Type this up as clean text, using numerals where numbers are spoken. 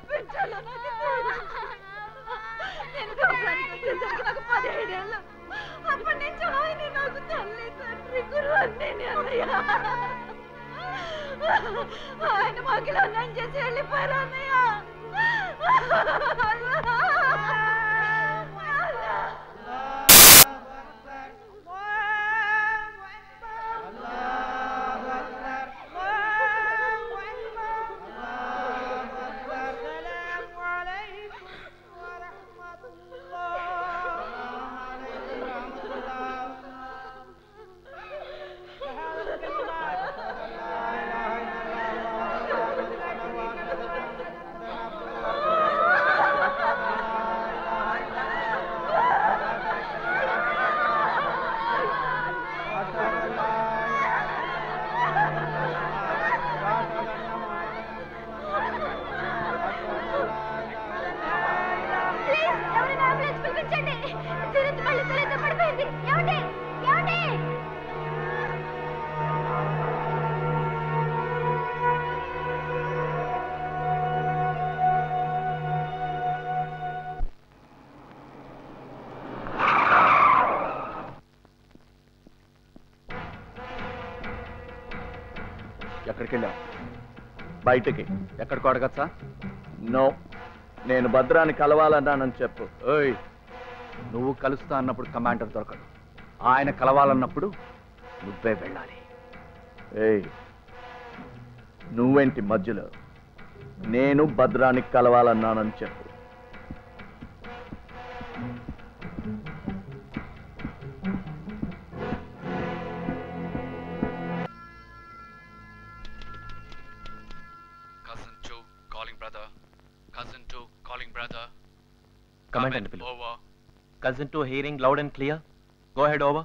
పెంచాలో నేను గమనానికి వచ్చేసరికి నాకు 17 ఏళ్ళు. అప్పటి నుంచి ఆయన నాకు తల్లి తండ్రి గురువు అన్నీ అన్నయ్య. ఆయన మాకిలా నన్ను చేసి వెళ్ళిపోయారు అన్నయ్య. ఎక్కడికి వెళ్ళావు? బయటికి. ఎక్కడికో అడగచ్చా? నో, నేను భద్రాన్ని కలవాలన్నానని చెప్పు. ఓయ్, నువ్వు కలుస్తా అన్నప్పుడు కమాండర్ దొరకడు. ఆయన కలవాలన్నప్పుడు నువ్వే వెళ్ళాలి. ఏయ్, నువ్వేంటి మధ్యలో? నేను భద్రానికి కలవాలన్నానని చెప్పు. Command and over. Cousin 2 hearing loud and clear. Go ahead, over.